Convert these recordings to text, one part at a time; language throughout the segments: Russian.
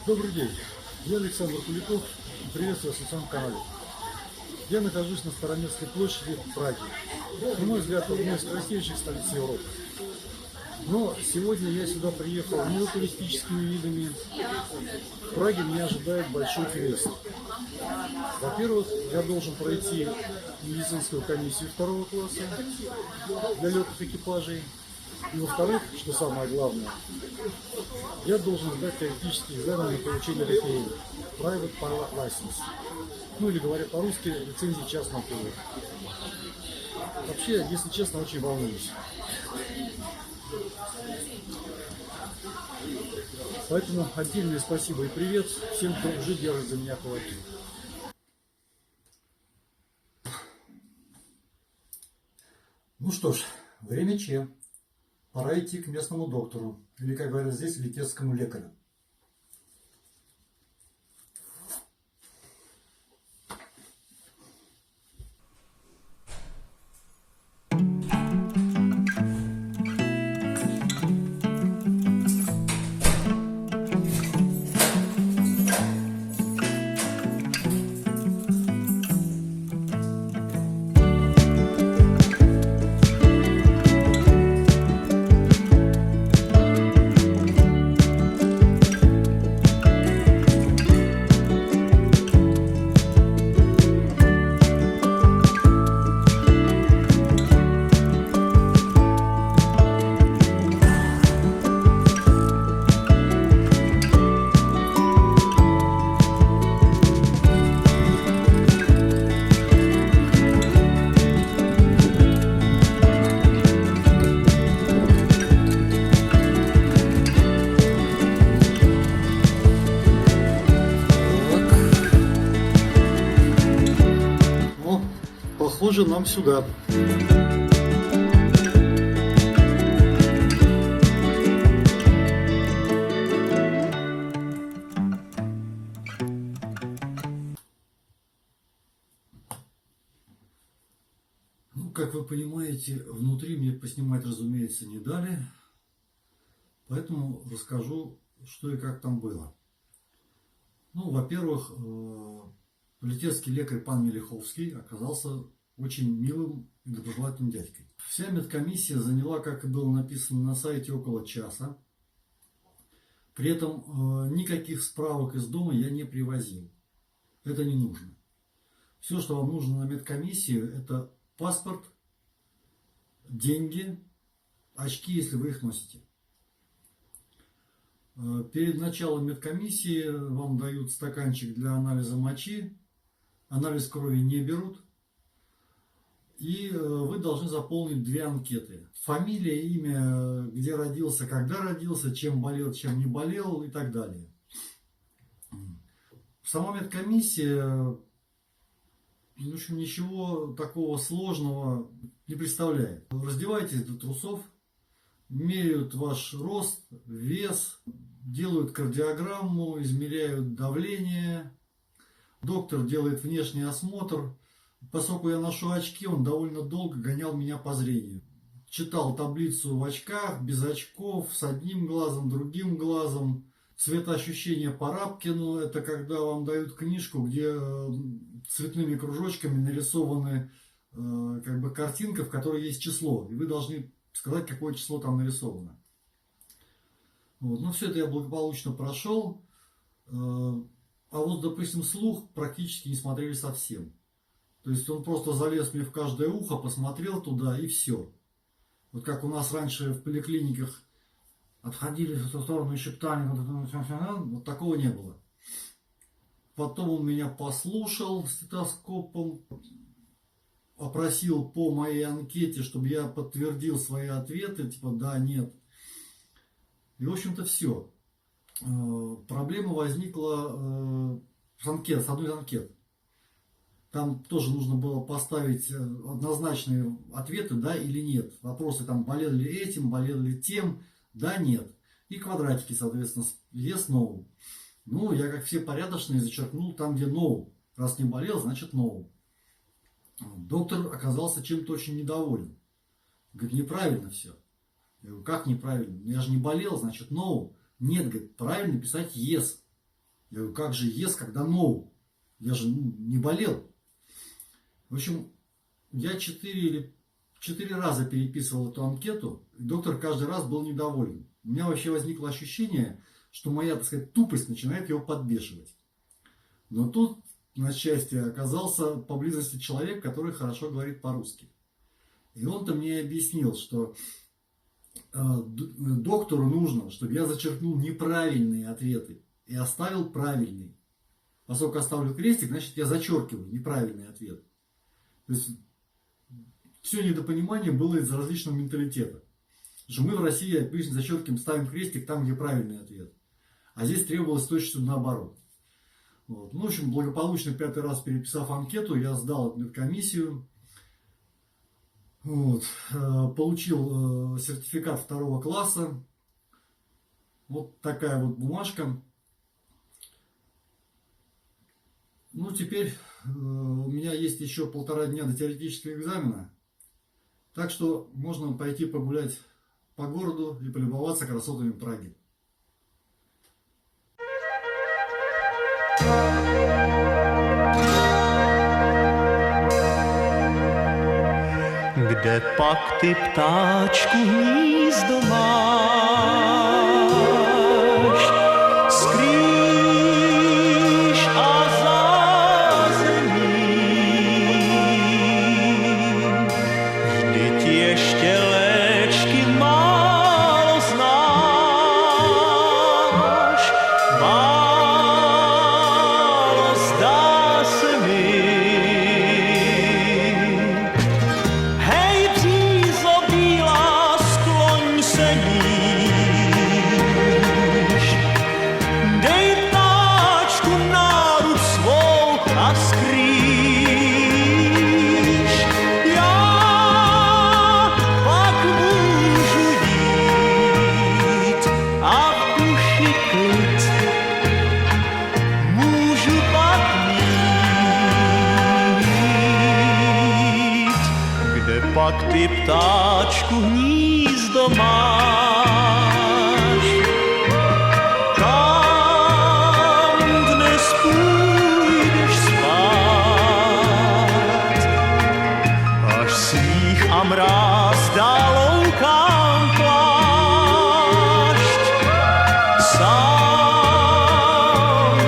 Добрый день, я Александр Куликов, приветствую вас на своем канале. Я нахожусь на Староместской площади в Праге. На мой взгляд, одной из красивейших столиц Европы. Но сегодня я сюда приехал не за туристическими видами. В Праге меня ожидает большой квест. Во-первых, я должен пройти медицинскую комиссию второго класса для легких экипажей. И во-вторых, что самое главное, я должен сдать теоретический экзамен на получение РТИ, Private Pilot License. Ну или говоря по-русски, лицензии частного пилота. Вообще, если честно, очень волнуюсь. Поэтому отдельное спасибо и привет всем, кто уже держит за меня кулаки. Ну что ж, время Че. Пора идти к местному доктору, или, как говорят здесь, литецкому лекарю. Похоже, нам сюда. Ну, как вы понимаете, внутри мне поснимать, разумеется, не дали. Поэтому расскажу, что и как там было. Ну, во-первых, литецкий лекарь пан Мелиховский оказался очень милым и доброжелательным дядькой. Вся медкомиссия заняла, как и было написано на сайте, около часа. При этом никаких справок из дома я не привозил. Это не нужно. Все, что вам нужно на медкомиссию, это паспорт, деньги, очки, если вы их носите. Перед началом медкомиссии вам дают стаканчик для анализа мочи. Анализ крови не берут. И вы должны заполнить 2 анкеты. Фамилия, имя, где родился, когда родился, чем болел, чем не болел и так далее. Сама медкомиссия, в общем, ничего такого сложного не представляет. Раздевайтесь до трусов, меряют ваш рост, вес, делают кардиограмму, измеряют давление. Доктор делает внешний осмотр. Поскольку я ношу очки, он довольно долго гонял меня по зрению. Читал таблицу в очках, без очков, с одним глазом, другим глазом. Цветоощущение по Рапкину — это когда вам дают книжку, где цветными кружочками нарисованы как бы картинка, в которой есть число. И вы должны сказать, какое число там нарисовано. Вот. Ну, все это я благополучно прошел. А вот, допустим, слух практически не смотрели совсем. То есть он просто залез мне в каждое ухо, посмотрел туда и все. Вот как у нас раньше в поликлиниках отходили в эту сторону и шептали, вот такого не было. Потом он меня послушал стетоскопом. опросил по моей анкете, чтобы я подтвердил свои ответы, типа да, нет. И, в общем-то, все. Проблема возникла с одной из анкет. Там тоже нужно было поставить однозначные ответы, да или нет. Вопросы там, болел ли этим, болел ли тем, да, нет. И квадратики, соответственно, yes, no. Ну, я, как все порядочные, зачеркнул там, где no. Раз не болел, значит no. Доктор оказался чем-то очень недоволен. Говорит, неправильно все. Я говорю, как неправильно? Я же не болел, значит no. Нет, говорит, правильно писать yes. Я говорю, как же yes, когда no? Я же не болел. В общем, я 4 раза переписывал эту анкету, и доктор каждый раз был недоволен. У меня вообще возникло ощущение, что моя, так сказать, тупость начинает его подбешивать. Но тут, на счастье, оказался поблизости человек, который хорошо говорит по-русски. И он-то мне объяснил, что доктору нужно, чтобы я зачеркнул неправильные ответы и оставил правильный. Поскольку оставлю крестик, значит я зачеркиваю неправильный ответ. То есть все недопонимание было из-за различного менталитета. Потому что мы в России обычно зачеркиваем, ставим крестик там, где правильный ответ. А здесь требовалось точно наоборот. Вот. Ну, в общем, благополучно 5-й раз переписав анкету, я сдал медкомиссию. Вот. Получил сертификат 2 класса. Вот такая вот бумажка. Ну, теперь у меня есть еще 1,5 дня до теоретического экзамена. Так что можно пойти погулять по городу и полюбоваться красотами Праги. Kde pak ty, ptáčku, hnízdo máš? Skrýš a zázemím. Vždyť ještě léčky málo znáš. Málo zdá se mi. Pak ty, ptáčku, hnízdo máš? Kam dnes půjdeš spát? Až sníh a mráz dá loukám plášť, sám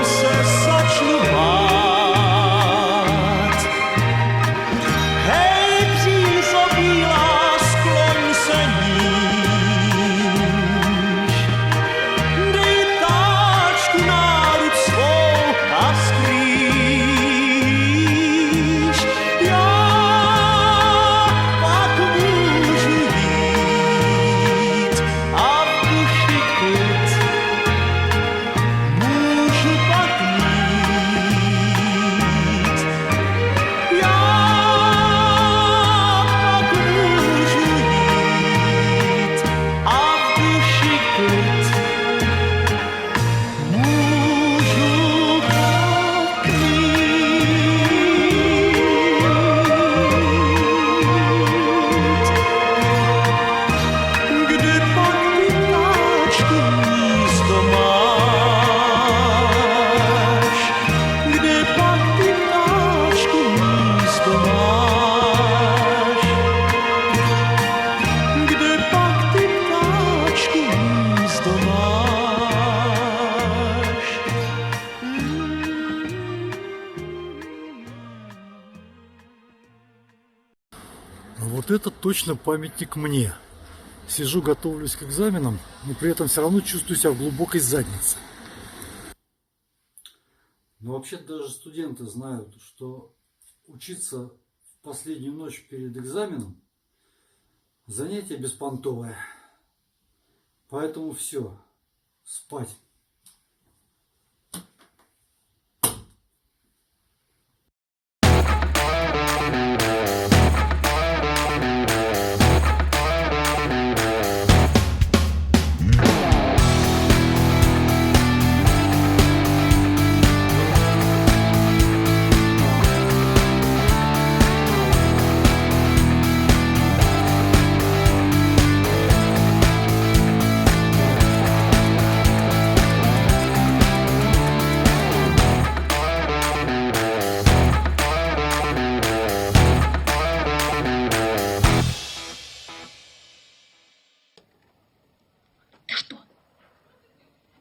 se začnu bát. Hej, břízo bílá, skloň se níž. Dej ptáčku náruč svou a skrýš. Já pak můžu jít a v duši klid můžu pak mít. Já pak můžu jít a v duši klid můžu pak mít. Kde pak ty, ptáčku, hnízdo máš? Kde pak ty, ptáčku, hnízdo máš? Kde pak ty, ptáčku, hnízdo máš? Вот это точно памятник мне. Сижу, готовлюсь к экзаменам, но при этом все равно чувствую себя в глубокой заднице. Но вообще даже студенты знают, что учиться последнюю ночь перед экзаменом занятие беспонтовое. Поэтому все, спать.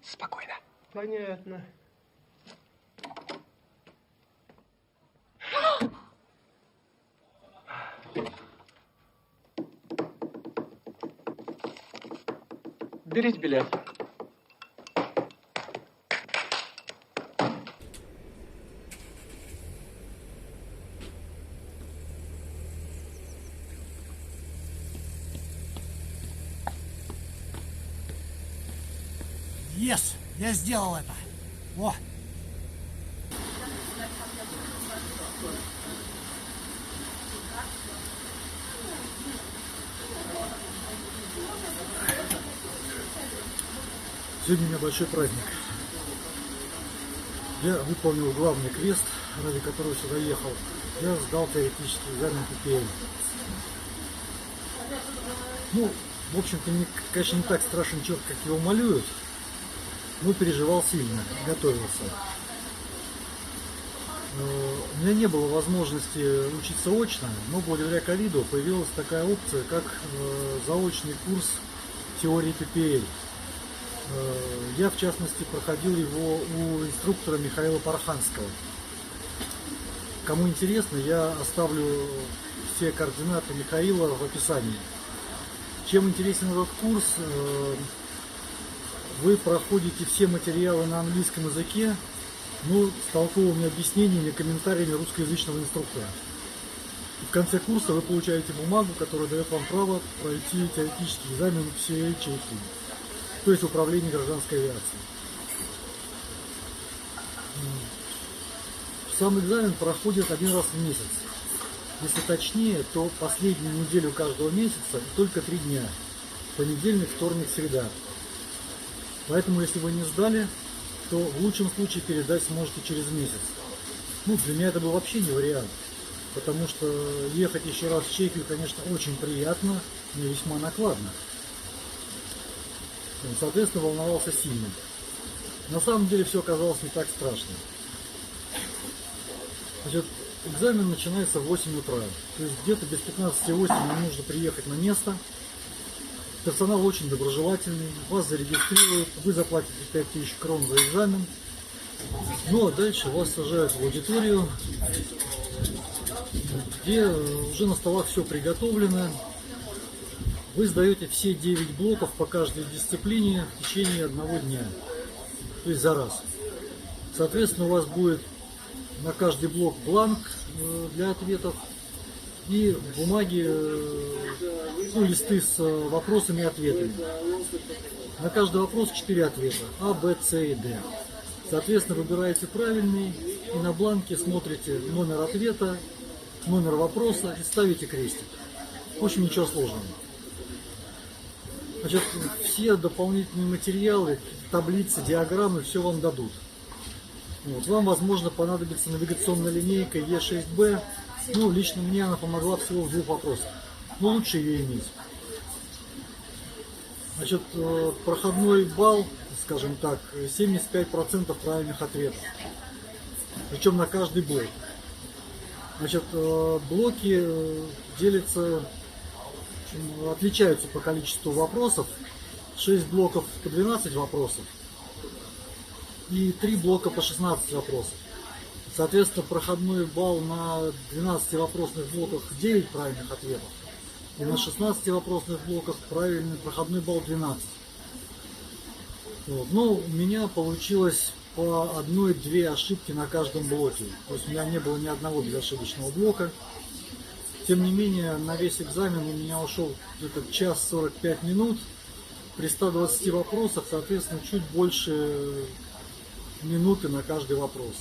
Спокойно. Понятно. Берите билет. Yes, я сделал это. О, Сегодня у меня большой праздник. Я выполнил главный квест, ради которого сюда ехал. Я сдал теоретический экзамен PPL. Ну, в общем-то, конечно, не так страшен черт, как его малюют, но переживал сильно, готовился. У меня не было возможности учиться очно, но благодаря ковиду появилась такая опция, как заочный курс теории PPL. Я, в частности, проходил его у инструктора Михаила Парханского. Кому интересно, я оставлю все координаты Михаила в описании. Чем интересен этот курс? Вы проходите все материалы на английском языке, ну, с толковыми объяснениями, комментариями русскоязычного инструктора. И в конце курса вы получаете бумагу, которая дает вам право пройти теоретический экзамен CA-Чехии, то есть управление гражданской авиацией. Сам экзамен проходит один раз в месяц. Если точнее, то последнюю неделю каждого месяца и только 3 дня. Понедельник, вторник, среда. Поэтому, если вы не сдали, то в лучшем случае передать сможете через месяц. Ну, для меня это был вообще не вариант. Потому что ехать еще раз в Чехию, конечно, очень приятно, но весьма накладно. Соответственно, волновался сильно. На самом деле все оказалось не так страшно. Значит, экзамен начинается в 8 утра. То есть где-то без 15:08 нам нужно приехать на место. Персонал очень доброжелательный, вас зарегистрируют, вы заплатите 5000 крон за экзамен. Ну а дальше вас сажают в аудиторию, где уже на столах все приготовлено. Вы сдаете все 9 блоков по каждой дисциплине в течение 1 дня, то есть за раз. Соответственно, у вас будет на каждый блок бланк для ответов и бумаги, ну, листы с вопросами и ответами. На каждый вопрос 4 ответа: А, Б, С и Д. Соответственно, выбираете правильный и на бланке смотрите номер ответа, номер вопроса и ставите крестик. В общем, ничего сложного. Значит, все дополнительные материалы, таблицы, диаграммы, все вам дадут. Вот. Вам, возможно, понадобится навигационная линейка Е6Б. Ну, лично мне она помогла всего в 2 вопросах. Но лучше ее иметь. Значит, проходной балл, скажем так, 75% правильных ответов. Причем на каждый блок. Значит, блоки делятся, отличаются по количеству вопросов. 6 блоков по 12 вопросов и 3 блока по 16 вопросов. Соответственно, проходной балл на 12 вопросных блоках 9 правильных ответов. И на 16 вопросных блоках правильный проходной балл 12. Вот. Но у меня получилось по 1-2 ошибки на каждом блоке. То есть у меня не было ни одного безошибочного блока. Тем не менее, на весь экзамен у меня ушел где-то час 45 минут. При 120 вопросах, соответственно, чуть больше минуты на каждый вопрос.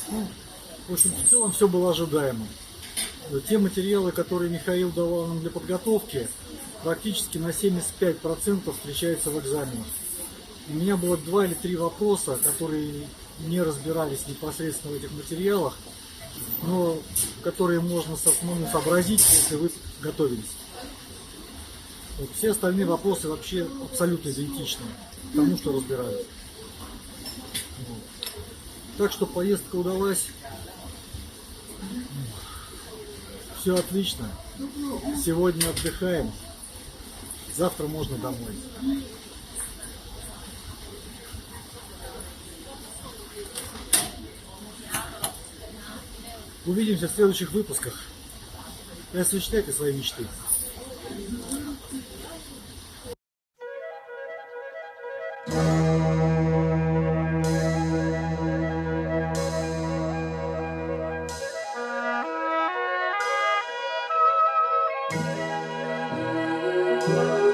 Ну, в общем, в целом все было ожидаемо. Те материалы, которые Михаил давал нам для подготовки, практически на 75% встречаются в экзаменах. У меня было 2 или 3 вопроса, которые не разбирались непосредственно в этих материалах, но которые можно самому сообразить, если вы готовились. Вот. Все остальные вопросы вообще абсолютно идентичны тому, что разбирались. Вот. Так что поездка удалась. Все отлично. Сегодня отдыхаем. Завтра можно домой. Увидимся в следующих выпусках. И осуществляйте свои мечты. Thank you.